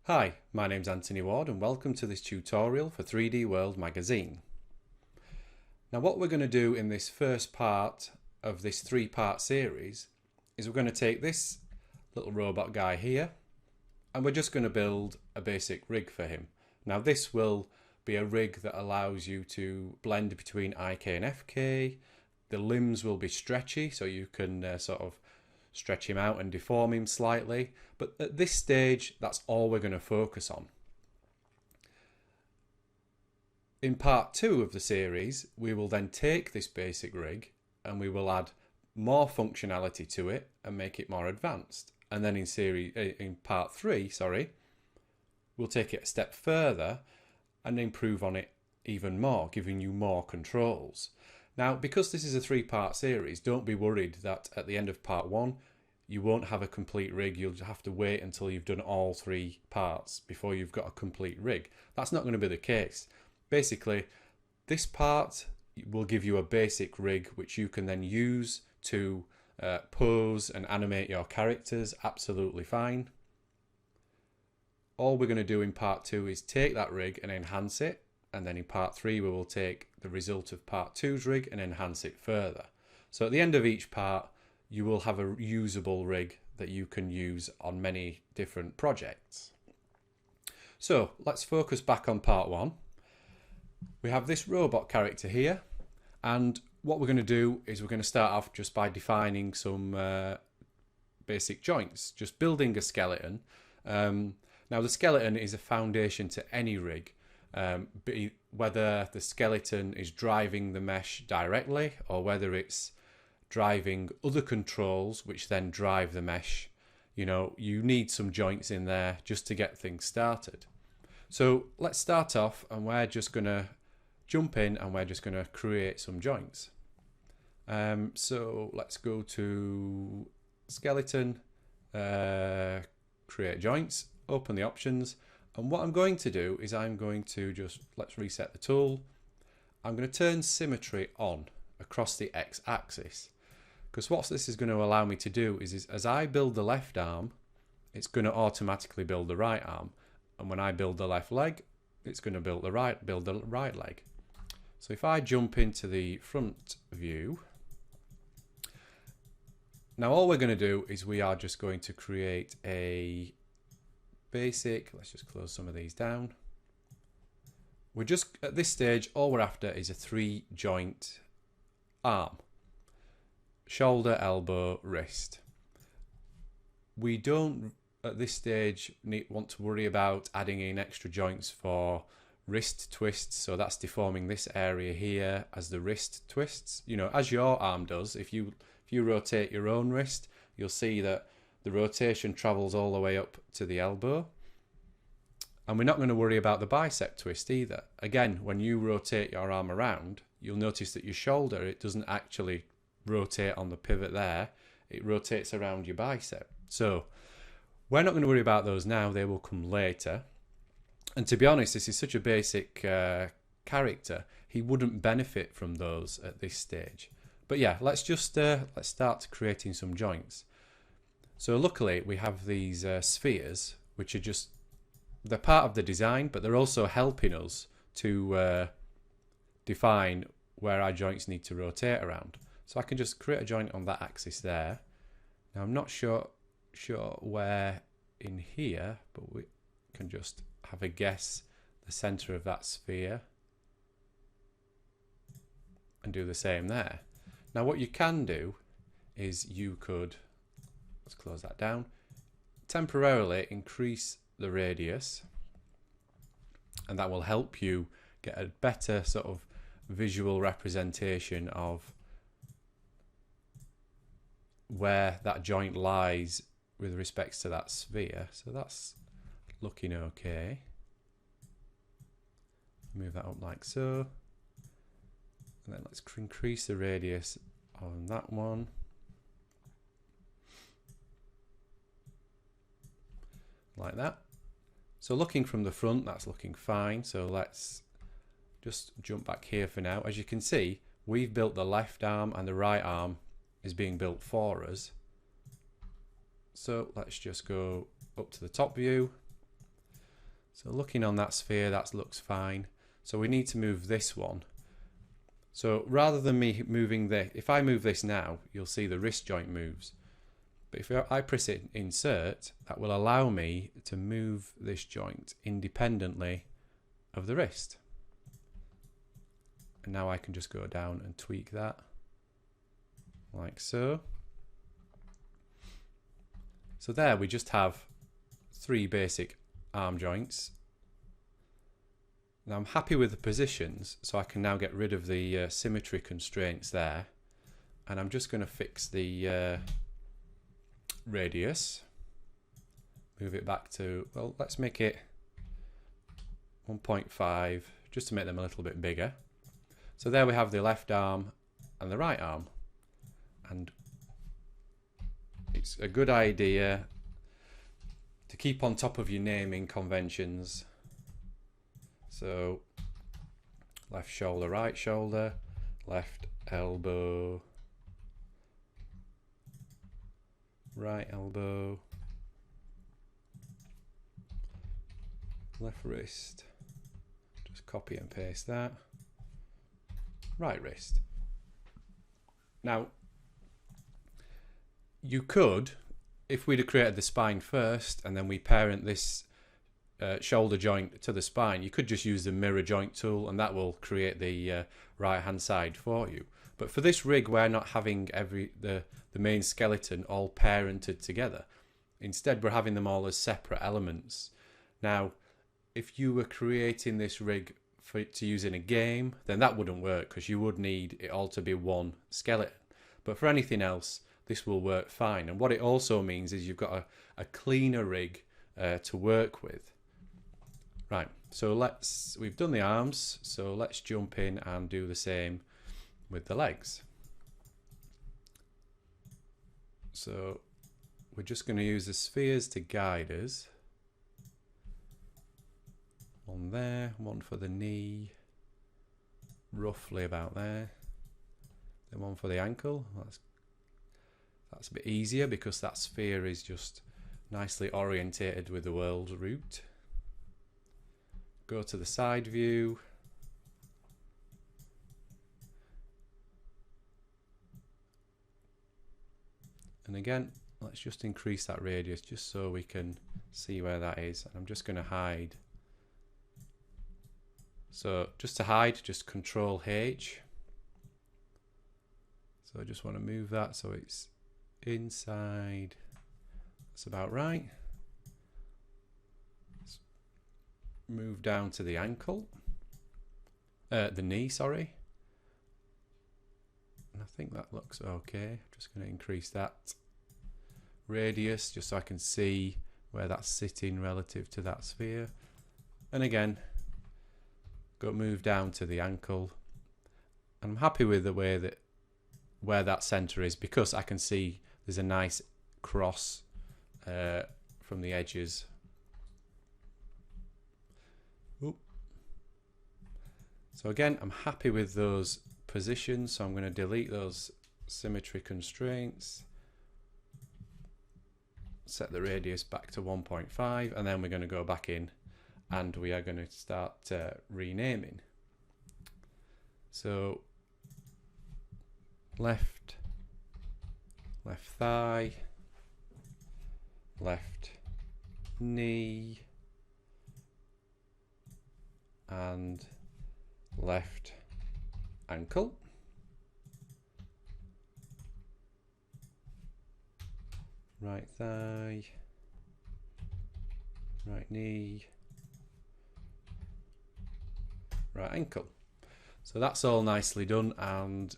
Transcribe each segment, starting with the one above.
Hi, my name's Anthony Ward and welcome to this tutorial for 3D World magazine. Now what we're going to do in this first part of this three-part series is we're going to take this little robot guy here and we're just going to build a basic rig for him. Now this will be a rig that allows you to blend between IK and FK. The limbs will be stretchy so you can sort of stretch him out and deform him slightly, but at this stage that's all we're going to focus on. In part 2 of the series we will then take this basic rig and we will add more functionality to it and make it more advanced, and then in part 3 we'll take it a step further and improve on it even more, giving you more controls. Now, because this is a three-part series, don't be worried that at the end of part 1 you won't have a complete rig. You'll have to wait until you've done all 3 parts before you've got a complete rig. That's not going to be the case. Basically, this part will give you a basic rig which you can then use to pose and animate your characters absolutely fine. All we're going to do in part 2 is take that rig and enhance it, and then in part 3 we will take the result of part 2's rig and enhance it further. So at the end of each part you will have a usable rig that you can use on many different projects. So let's focus back on part 1. We have this robot character here, and what we're going to do is we're going to start off just by defining some basic joints, just building a skeleton. Now the skeleton is a foundation to any rig. Whether the skeleton is driving the mesh directly or whether it's driving other controls which then drive the mesh, you need some joints in there just to get things started. So let's start off and we're just going to jump in and we're just going to create some joints. So let's go to skeleton, create joints, open the options. And what I'm going to do is let's reset the tool. I'm going to turn symmetry on across the x-axis, because what this is going to allow me to do is as I build the left arm, it's going to automatically build the right arm, and when I build the left leg, it's going to build the right leg. So if I jump into the front view, now all we're going to do is we are just going to create a basic, let's just close some of these down. We're just at this stage, all we're after is a 3-joint arm: shoulder, elbow, wrist. We don't at this stage want to worry about adding in extra joints for wrist twists, so that's deforming this area here as the wrist twists, as your arm does. If you rotate your own wrist, you'll see that the rotation travels all the way up to the elbow. And we're not going to worry about the bicep twist either. Again, when you rotate your arm around, you'll notice that your shoulder, it doesn't actually rotate on the pivot there. It rotates around your bicep. So we're not going to worry about those now. They will come later. And to be honest, this is such a basic character. He wouldn't benefit from those at this stage. But yeah, let's start creating some joints. So luckily we have these spheres, which are they're part of the design, but they're also helping us to define where our joints need to rotate around. So I can just create a joint on that axis there. Now I'm not sure where in here, but we can just have a guess the center of that sphere and do the same there. Now what you can do is let's close that down, temporarily increase the radius, and that will help you get a better sort of visual representation of where that joint lies with respect to that sphere. So that's looking okay. Move that up like so, and then let's increase the radius on that one. Like that. So looking from the front, that's looking fine. So let's just jump back here for now. As you can see, we've built the left arm and the right arm is being built for us. So let's just go up to the top view So looking on that sphere, that looks fine. So we need to move this one. So rather than me moving this, if I move this now, you'll see the wrist joint moves. But if I press it insert, that will allow me to move this joint independently of the wrist. And now I can just go down and tweak that like so. So there we just have 3 basic arm joints. Now I'm happy with the positions, so I can now get rid of the symmetry constraints there. And I'm just going to fix the radius. Move it back to, well, let's make it 1.5 just to make them a little bit bigger. So there we have the left arm and the right arm. And it's a good idea to keep on top of your naming conventions. So left shoulder, right shoulder, left elbow, right elbow, left wrist, just copy and paste that, right wrist. Now you could, if we'd have created the spine first and then we parent this shoulder joint to the spine, you could just use the mirror joint tool and that will create the right hand side for you. But for this rig, we're not having the main skeleton all parented together. Instead, we're having them all as separate elements. Now, if you were creating this rig to use in a game, then that wouldn't work because you would need it all to be one skeleton. But for anything else, this will work fine. And what it also means is you've got a cleaner rig to work with. Right, so we've done the arms, so let's jump in and do the same with the legs. So we're just going to use the spheres to guide us. One there, one for the knee, roughly about there. Then one for the ankle. That's a bit easier because that sphere is just nicely orientated with the world route. Go to the side view. And again, let's just increase that radius just so we can see where that is. And I'm just going to hide. So just to hide, just Control H. So I just want to move that so it's inside. That's about right. Let's move down to the ankle. The knee, sorry. And I think that looks okay. I'm just going to increase that radius just so I can see where that's sitting relative to that sphere. And again, move down to the ankle. And I'm happy with the way that where that center is because I can see there's a nice cross from the edges. Oop. So again, I'm happy with those positions, so I'm going to delete those symmetry constraints, set the radius back to 1.5, and then we're going to go back in and we are going to start renaming. So left thigh, left knee, and left ankle. Right thigh, right knee, right ankle. So that's all nicely done and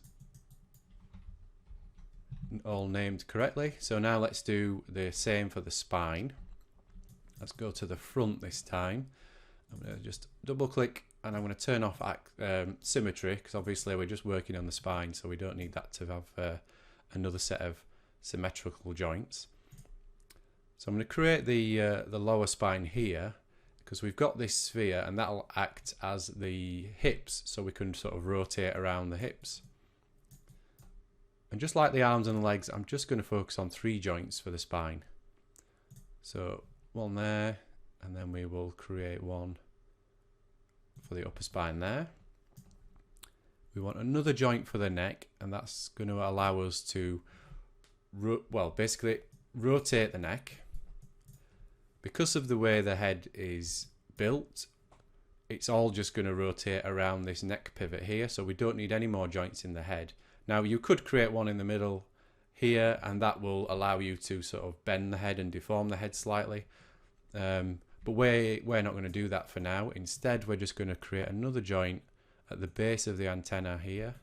all named correctly. So now let's do the same for the spine. Let's go to the front this time. I'm going to just double click and I'm going to turn off symmetry because obviously we're just working on the spine, so we don't need that to have another set of symmetrical joints. So I'm going to create the lower spine here because we've got this sphere and that'll act as the hips, so we can sort of rotate around the hips. And just like the arms and the legs, I'm just going to focus on 3 joints for the spine. So one there, and then we will create one for the upper spine there. We want another joint for the neck, and that's going to allow us to basically rotate the neck. Because of the way the head is built, it's all just going to rotate around this neck pivot here, so we don't need any more joints in the head. Now you could create one in the middle here, and that will allow you to sort of bend the head and deform the head slightly, but we're not going to do that for now. Instead, we're just going to create another joint at the base of the antenna here,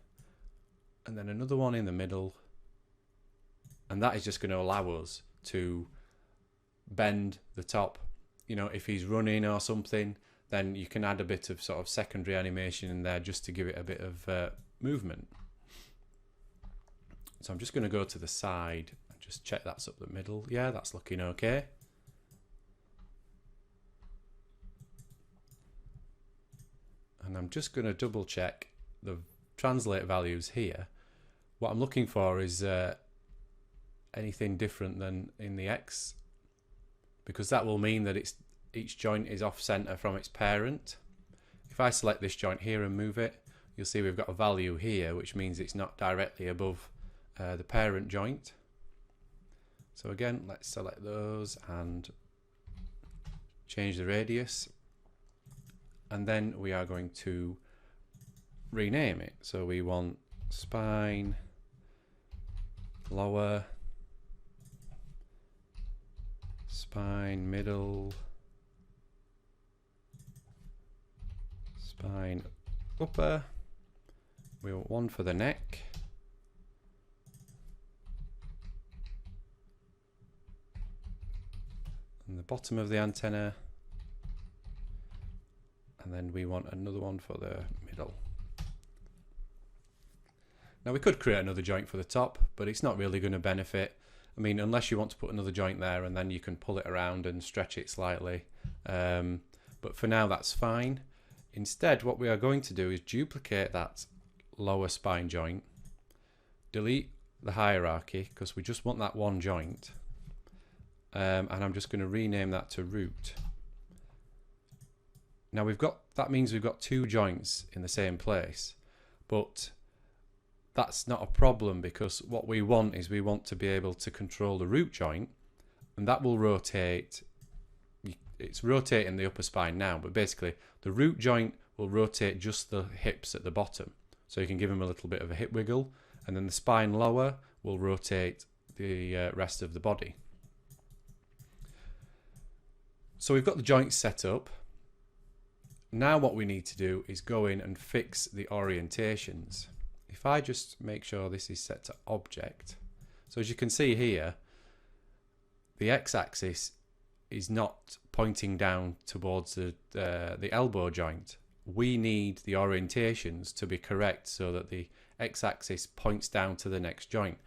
and then another one in the middle, and that is just going to allow us to bend the top. You know, if he's running or something, then you can add a bit of sort of secondary animation in there just to give it a bit of movement. So I'm just going to go to the side and just check that's up the middle. Yeah, that's looking okay. And I'm just going to double check the translate values here. What I'm looking for is anything different than in the X, because that will mean that each joint is off center from its parent. If I select this joint here and move it, you'll see we've got a value here, which means it's not directly above the parent joint. So again, let's select those and change the radius, and then we are going to rename it. So we want spine lower, spine middle, spine upper. We want one for the neck, and the bottom of the antenna, and then we want another one for the middle. Now we could create another joint for the top, but it's not really going to benefit. I mean, unless you want to put another joint there and then you can pull it around and stretch it slightly. But for now, that's fine. Instead, what we are going to do is duplicate that lower spine joint, delete the hierarchy because we just want that one joint. And I'm just going to rename that to root. Now that means we've got two joints in the same place, but that's not a problem, because what we want is we want to be able to control the root joint, and that will rotate. It's rotating the upper spine now, but basically the root joint will rotate just the hips at the bottom, so you can give them a little bit of a hip wiggle, and then the spine lower will rotate the rest of the body. So we've got the joints set up. Now what we need to do is go in and fix the orientations. If I just make sure this is set to object, so as you can see here, the x-axis is not pointing down towards the elbow joint. We need the orientations to be correct so that the x-axis points down to the next joint.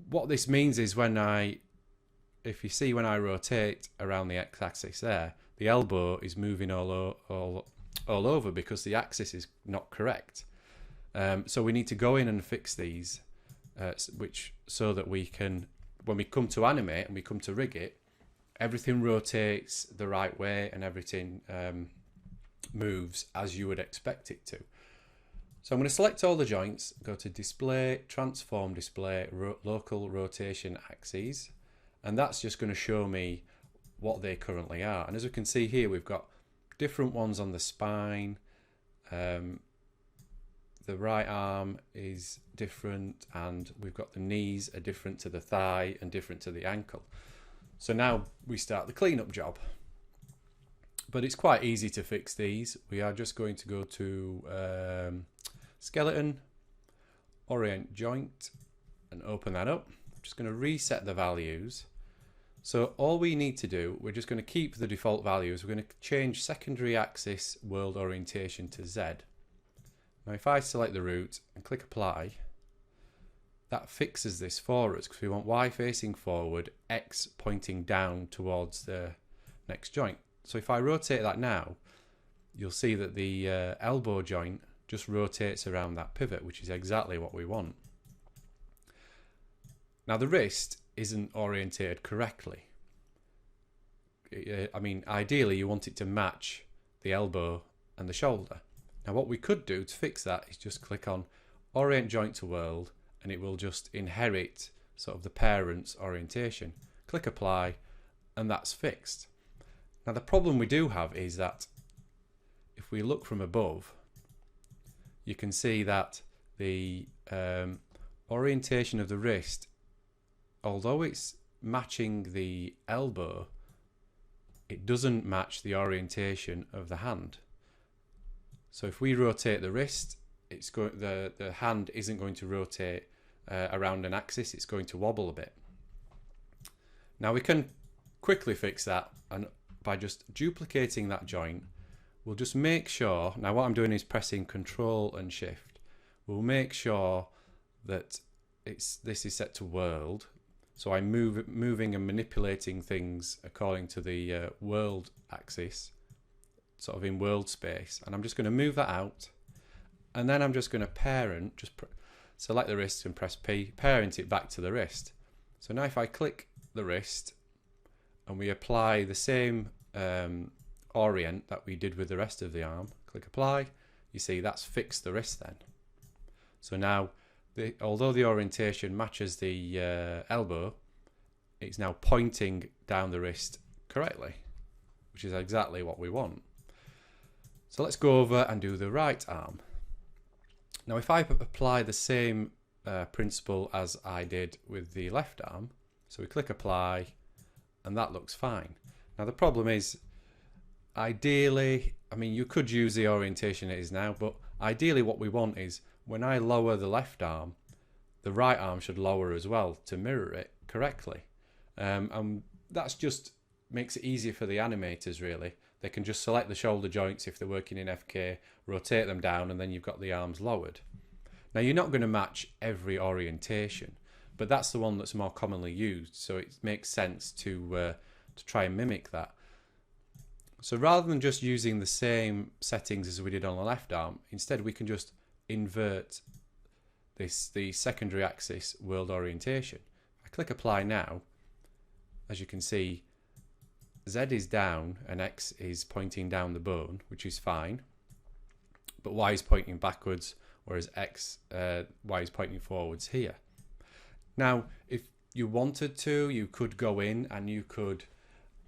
What this means is if you see when I rotate around the x-axis there, the elbow is moving all over because the axis is not correct. So we need to go in and fix these, so that we can, when we come to animate and we come to rig it, everything rotates the right way and everything moves as you would expect it to. So I'm going to select all the joints, go to display, transform display, local rotation axes, and that's just going to show me what they currently are. And as we can see here, we've got different ones on the spine. The right arm is different, and we've got the knees are different to the thigh and different to the ankle. So now we start the cleanup job. But it's quite easy to fix these. We are just going to go to skeleton, orient joint, and open that up. I'm just going to reset the values. So all we need to do, we're just going to keep the default values. We're going to change secondary axis world orientation to Z. Now if I select the root and click apply, that fixes this for us because we want Y facing forward, X pointing down towards the next joint. So if I rotate that now, you'll see that the elbow joint just rotates around that pivot, which is exactly what we want. Now the wrist isn't orientated correctly. I mean, ideally you want it to match the elbow and the shoulder. Now what we could do to fix that is just click on Orient Joint to World, and it will just inherit sort of the parent's orientation. Click Apply, and that's fixed. Now the problem we do have is that if we look from above, you can see that the orientation of the wrist, although it's matching the elbow, it doesn't match the orientation of the hand. So if we rotate the wrist, the hand isn't going to rotate around an axis, it's going to wobble a bit. Now we can quickly fix that, and by just duplicating that joint, we'll just make sure, now what I'm doing is pressing Control and Shift. We'll make sure that this is set to world. So I'm moving and manipulating things according to the world axis, sort of in world space. And I'm just going to move that out. And then I'm just going to parent, select the wrist and press P, parent it back to the wrist. So now if I click the wrist and we apply the same orient that we did with the rest of the arm, click Apply, you see that's fixed the wrist then. So now, although the orientation matches the elbow, it's now pointing down the wrist correctly, which is exactly what we want. So let's go over and do the right arm. Now if I apply the same principle as I did with the left arm, so we click Apply, and that looks fine. Now the problem is, ideally, I mean you could use the orientation it is now, but ideally what we want is when I lower the left arm, the right arm should lower as well to mirror it correctly. And that's just makes it easier for the animators really. They can just select the shoulder joints if they're working in FK, rotate them down, and then you've got the arms lowered. Now you're not going to match every orientation, but that's the one that's more commonly used, so it makes sense to try and mimic that. So rather than just using the same settings as we did on the left arm, instead we can just invert the secondary axis world orientation. If I click Apply now, as you can see, Z is down and X is pointing down the bone, which is fine, but Y is pointing backwards, whereas Y is pointing forwards here. Now if you wanted to, you could go in and you could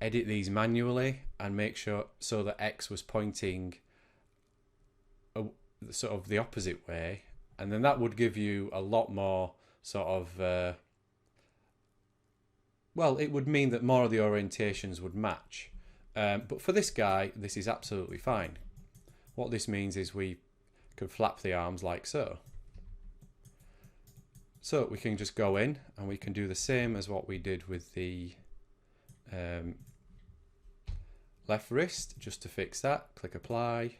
edit these manually and make sure so that X was pointing sort of the opposite way, and then that would give you a lot more sort of well, it would mean that more of the orientations would match, but for this guy this is absolutely fine. What this means is we can flap the arms like so. So we can just go in and we can do the same as what we did with the left wrist, just to fix that. Click Apply.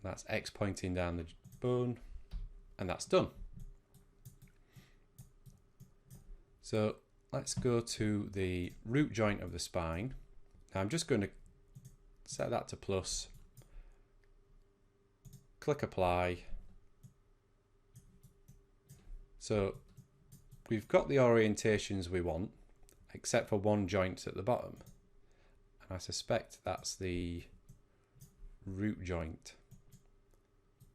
That's X pointing down the bone, and that's done. So let's go to the root joint of the spine. Now I'm just going to set that to plus, click Apply. So we've got the orientations we want, except for one joint at the bottom, and I suspect that's the root joint.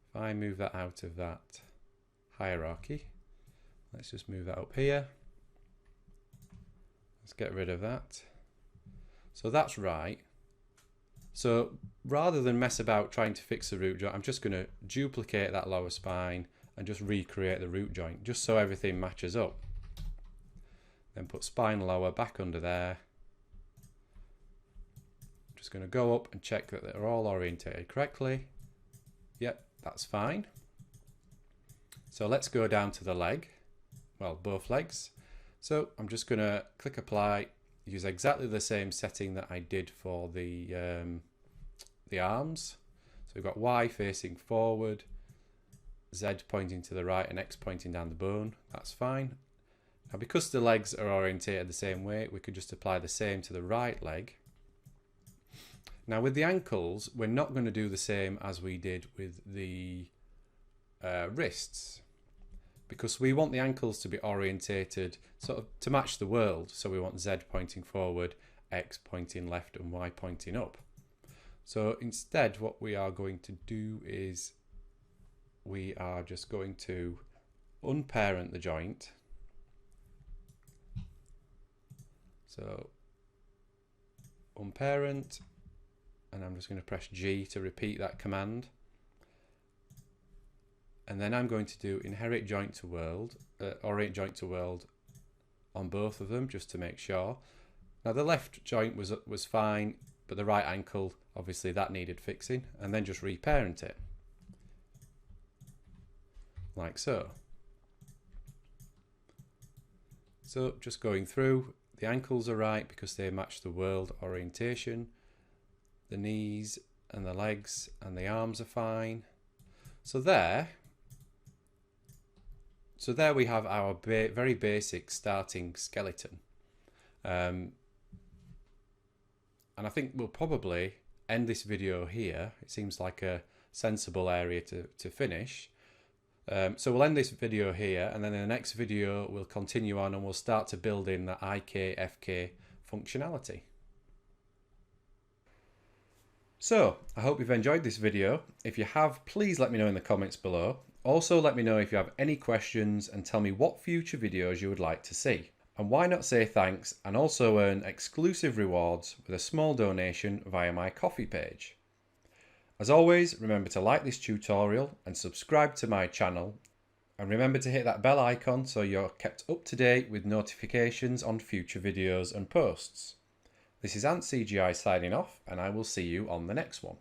If I move that out of that hierarchy, let's just move that up here. Let's get rid of that. So that's right. So rather than mess about trying to fix the root joint, I'm just going to duplicate that lower spine and just recreate the root joint, just so everything matches up. Then put spine lower back under there. Just going to go up and check that they're all orientated correctly. Yep, that's fine. So let's go down to the leg, well, both legs. So I'm just going to click Apply, use exactly the same setting that I did for the arms. So we've got Y facing forward, Z pointing to the right, and X pointing down the bone. That's fine. Now because the legs are orientated the same way, we could just apply the same to the right leg. Now with the ankles, we're not going to do the same as we did with the wrists, because we want the ankles to be orientated sort of to match the world. So we want Z pointing forward X pointing left and Y pointing up. So instead what we are going to do is we are just going to unparent the joint. So unparent, and I'm just going to press G to repeat that command. And then I'm going to do inherit joint to world, orient joint to world on both of them, just to make sure. Now the left joint was fine, but the right ankle, obviously that needed fixing, and then just reparent it. Like so. So just going through, the ankles are right because they match the world orientation. The knees and the legs and the arms are fine. So there we have our very basic starting skeleton. And I think we'll probably end this video here. It seems like a sensible area to finish. So we'll end this video here, and then in the next video we'll continue on and we'll start to build in the IK-FK functionality. So I hope you've enjoyed this video. If you have, please let me know in the comments below. Also let me know if you have any questions and tell me what future videos you would like to see. And why not say thanks and also earn exclusive rewards with a small donation via my Ko-fi page. As always, remember to like this tutorial and subscribe to my channel, and remember to hit that bell icon so you're kept up to date with notifications on future videos and posts. This is Ant CGI signing off, and I will see you on the next one.